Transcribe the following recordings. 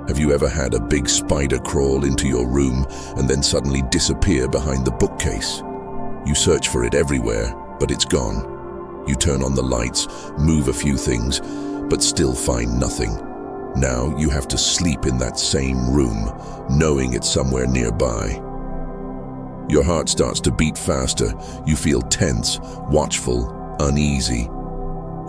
Have you ever had a big spider crawl into your room and then suddenly disappear behind the bookcase? You search for it everywhere, but it's gone. You turn on the lights, move a few things, but still find nothing. Now you have to sleep in that same room, knowing it's somewhere nearby. Your heart starts to beat faster. You feel tense, watchful, uneasy.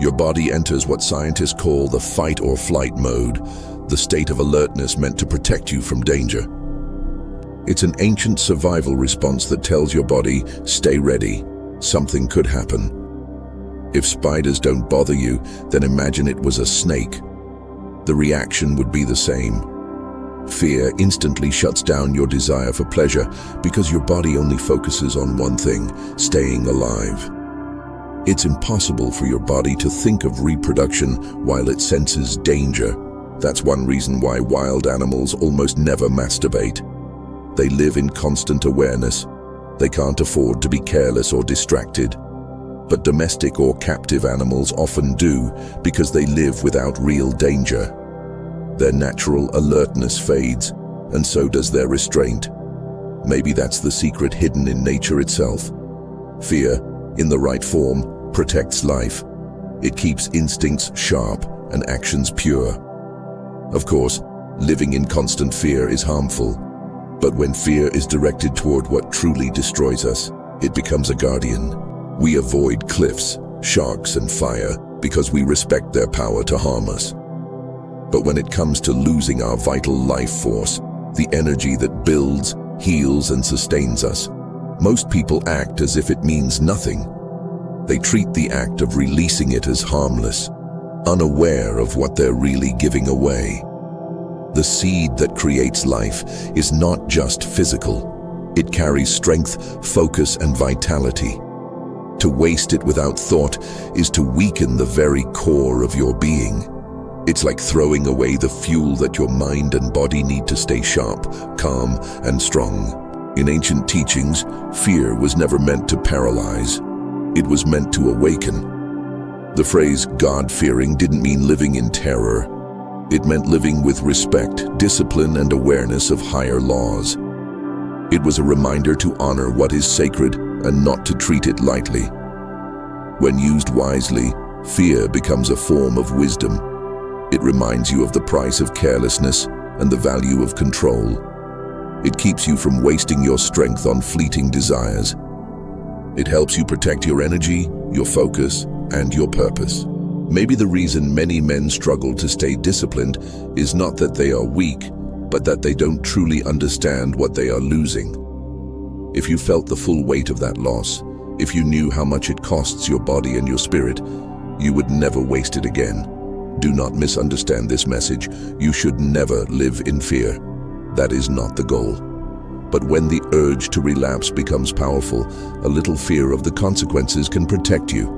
Your body enters what scientists call the fight or flight mode, the state of alertness meant to protect you from danger. It's an ancient survival response that tells your body, stay ready, something could happen. If spiders don't bother you, then imagine it was a snake. The reaction would be the same. Fear instantly shuts down your desire for pleasure because your body only focuses on one thing, staying alive. It's impossible for your body to think of reproduction while it senses danger. That's one reason why wild animals almost never masturbate. They live in constant awareness. They can't afford to be careless or distracted. But domestic or captive animals often do because they live without real danger. Their natural alertness fades, and so does their restraint. Maybe that's the secret hidden in nature itself. Fear, in the right form, protects life. It keeps instincts sharp and actions pure. Of course, living in constant fear is harmful. But when fear is directed toward what truly destroys us, it becomes a guardian. We avoid cliffs, sharks, and fire because we respect their power to harm us. But when it comes to losing our vital life force, the energy that builds, heals, and sustains us, most people act as if it means nothing. They treat the act of releasing it as harmless, unaware of what they're really giving away. The seed that creates life is not just physical. It carries strength, focus, and vitality. To waste it without thought is to weaken the very core of your being. It's like throwing away the fuel that your mind and body need to stay sharp, calm, and strong. In ancient teachings, fear was never meant to paralyze. It was meant to awaken. The phrase God-fearing didn't mean living in terror. It meant living with respect, discipline, and awareness of higher laws. It was a reminder to honor what is sacred and not to treat it lightly. When used wisely, fear becomes a form of wisdom. It reminds you of the price of carelessness and the value of control. It keeps you from wasting your strength on fleeting desires. It helps you protect your energy, your focus, and your purpose. Maybe the reason many men struggle to stay disciplined is not that they are weak, but that they don't truly understand what they are losing. If you felt the full weight of that loss, if you knew how much it costs your body and your spirit, you would never waste it again. Do not misunderstand this message. You should never live in fear. That is not the goal. But when the urge to relapse becomes powerful, a little fear of the consequences can protect you.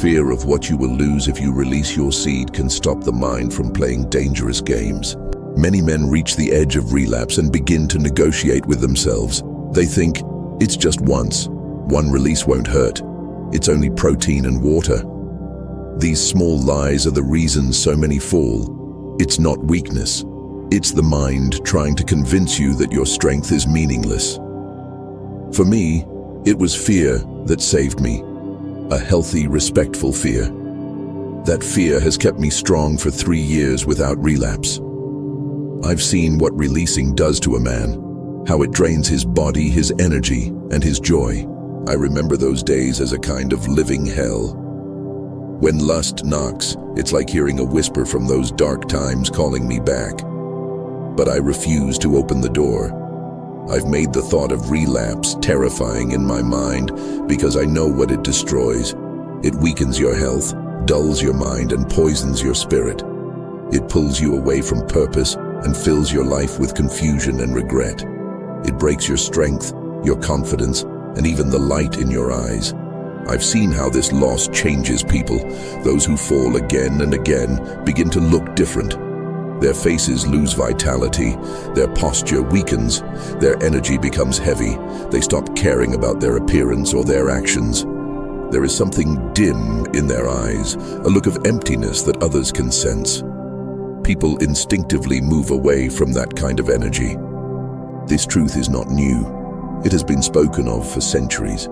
Fear of what you will lose if you release your seed can stop the mind from playing dangerous games. Many men reach the edge of relapse and begin to negotiate with themselves. They think, it's just once. One release won't hurt. It's only protein and water. These small lies are the reason so many fall. It's not weakness. It's the mind trying to convince you that your strength is meaningless. For me, it was fear that saved me. A healthy, respectful fear. That fear has kept me strong for 3 years without relapse. I've seen what releasing does to a man, how it drains his body, his energy, and his joy. I remember those days as a kind of living hell. When lust knocks, it's like hearing a whisper from those dark times calling me back. But I refuse to open the door. I've made the thought of relapse terrifying in my mind because I know what it destroys. It weakens your health, dulls your mind, and poisons your spirit. It pulls you away from purpose and fills your life with confusion and regret. It breaks your strength, your confidence, and even the light in your eyes. I've seen how this loss changes people. Those who fall again and again begin to look different. Their faces lose vitality, their posture weakens, their energy becomes heavy. They stop caring about their appearance or their actions. There is something dim in their eyes, a look of emptiness that others can sense. People instinctively move away from that kind of energy. This truth is not new. It has been spoken of for centuries.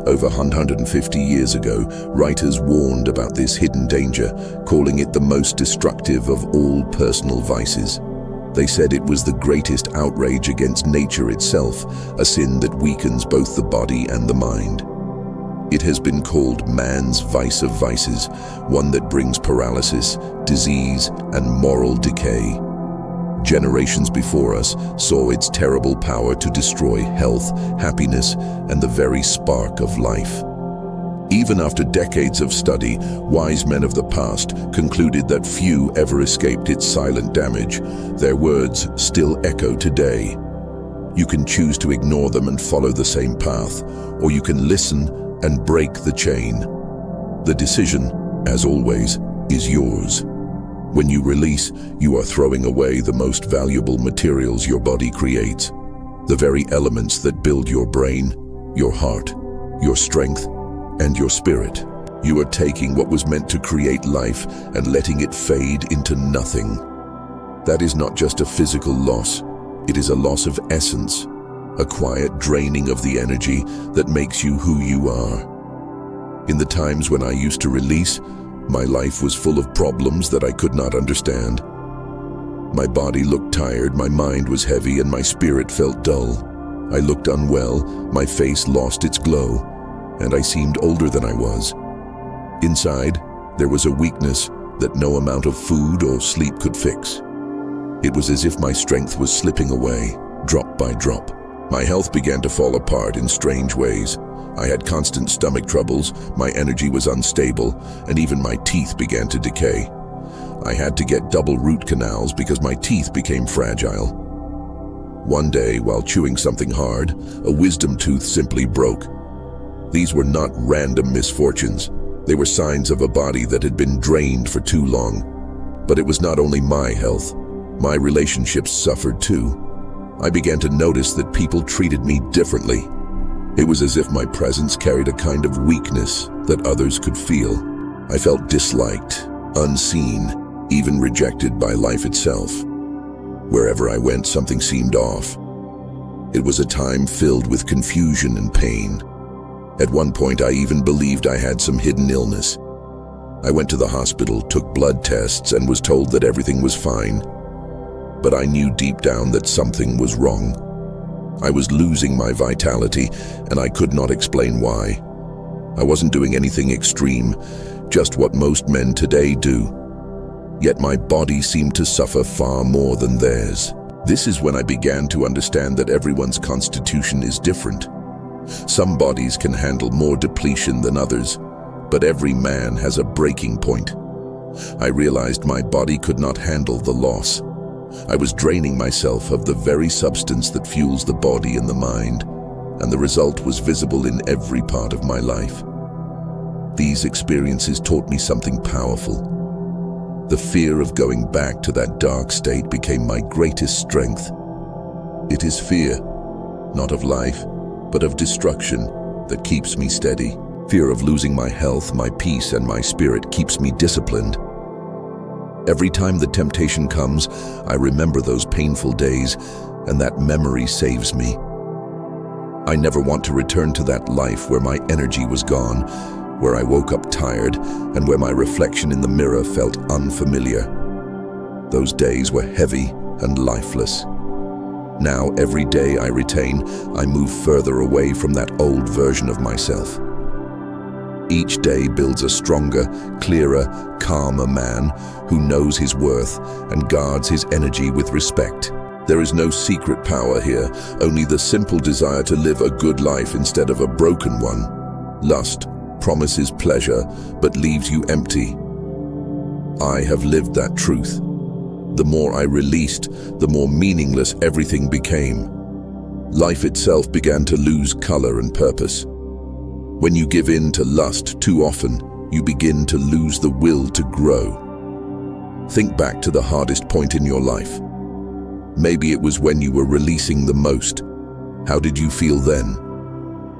Over 150 years ago, writers warned about this hidden danger, calling it the most destructive of all personal vices. They said it was the greatest outrage against nature itself, a sin that weakens both the body and the mind. It has been called man's vice of vices, one that brings paralysis, disease, and moral decay. Generations before us saw its terrible power to destroy health, happiness, and the very spark of life. Even after decades of study, wise men of the past concluded that few ever escaped its silent damage. Their words still echo today. You can choose to ignore them and follow the same path, or you can listen and break the chain. The decision, as always, is yours. When you release, you are throwing away the most valuable materials your body creates, the very elements that build your brain, your heart, your strength, and your spirit. You are taking what was meant to create life and letting it fade into nothing. That is not just a physical loss, it is a loss of essence, a quiet draining of the energy that makes you who you are. In the times when I used to release, my life was full of problems that I could not understand. My body looked tired, my mind was heavy, and my spirit felt dull. I looked unwell, my face lost its glow, and I seemed older than I was. Inside, there was a weakness that no amount of food or sleep could fix. It was as if my strength was slipping away, drop by drop. My health began to fall apart in strange ways. I had constant stomach troubles, my energy was unstable, and even my teeth began to decay. I had to get double root canals because my teeth became fragile. One day, while chewing something hard, a wisdom tooth simply broke. These were not random misfortunes. They were signs of a body that had been drained for too long. But it was not only my health. My relationships suffered too. I began to notice that people treated me differently. It was as if my presence carried a kind of weakness that others could feel. I felt disliked, unseen, even rejected by life itself. Wherever I went, something seemed off. It was a time filled with confusion and pain. At one point, I even believed I had some hidden illness. I went to the hospital, took blood tests, and was told that everything was fine. But I knew deep down that something was wrong. I was losing my vitality, and I could not explain why. I wasn't doing anything extreme, just what most men today do. Yet my body seemed to suffer far more than theirs. This is when I began to understand that everyone's constitution is different. Some bodies can handle more depletion than others, but every man has a breaking point. I realized my body could not handle the loss. I was draining myself of the very substance that fuels the body and the mind, and the result was visible in every part of my life. These experiences taught me something powerful. The fear of going back to that dark state became my greatest strength. It is fear, not of life, but of destruction, that keeps me steady. Fear of losing my health, my peace, and my spirit keeps me disciplined. Every time the temptation comes, I remember those painful days, and that memory saves me. I never want to return to that life where my energy was gone, where I woke up tired, and where my reflection in the mirror felt unfamiliar. Those days were heavy and lifeless. Now, every day I retain, I move further away from that old version of myself. Each day builds a stronger, clearer, calmer man who knows his worth and guards his energy with respect. There is no secret power here, only the simple desire to live a good life instead of a broken one. Lust promises pleasure, but leaves you empty. I have lived that truth. The more I released, the more meaningless everything became. Life itself began to lose color and purpose. When you give in to lust too often, you begin to lose the will to grow. Think back to the hardest point in your life. Maybe it was when you were releasing the most. How did you feel then?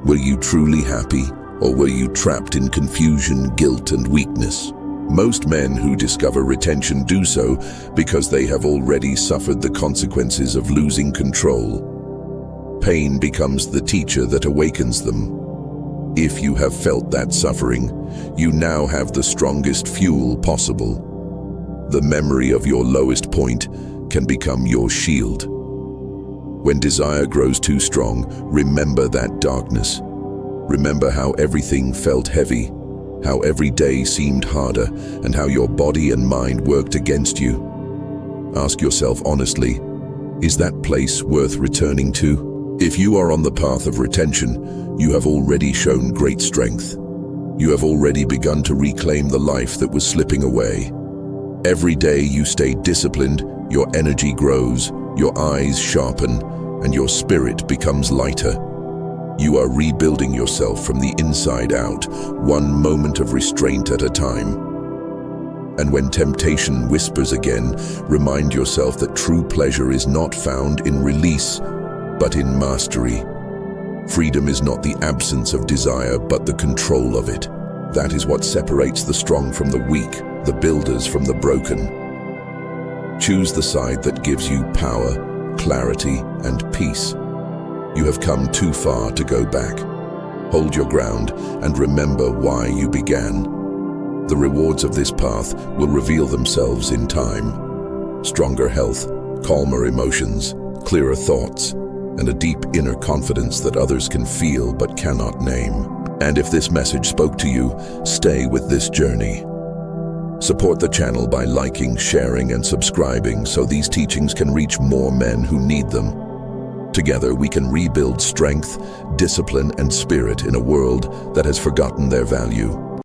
Were you truly happy, or were you trapped in confusion, guilt, and weakness? Most men who discover retention do so because they have already suffered the consequences of losing control. Pain becomes the teacher that awakens them. If you have felt that suffering, you now have the strongest fuel possible. The memory of your lowest point can become your shield. When desire grows too strong, remember that darkness. Remember how everything felt heavy, how every day seemed harder, and how your body and mind worked against you. Ask yourself honestly, is that place worth returning to? If you are on the path of retention, you have already shown great strength. You have already begun to reclaim the life that was slipping away. Every day you stay disciplined, your energy grows, your eyes sharpen, and your spirit becomes lighter. You are rebuilding yourself from the inside out, one moment of restraint at a time. And when temptation whispers again, remind yourself that true pleasure is not found in release, but in mastery. Freedom is not the absence of desire, but the control of it. That is what separates the strong from the weak, the builders from the broken. Choose the side that gives you power, clarity, and peace. You have come too far to go back. Hold your ground and remember why you began. The rewards of this path will reveal themselves in time. Stronger health, calmer emotions, clearer thoughts, and a deep inner confidence that others can feel but cannot name. And if this message spoke to you, stay with this journey. Support the channel by liking, sharing, and subscribing so these teachings can reach more men who need them. Together we can rebuild strength, discipline, and spirit in a world that has forgotten their value.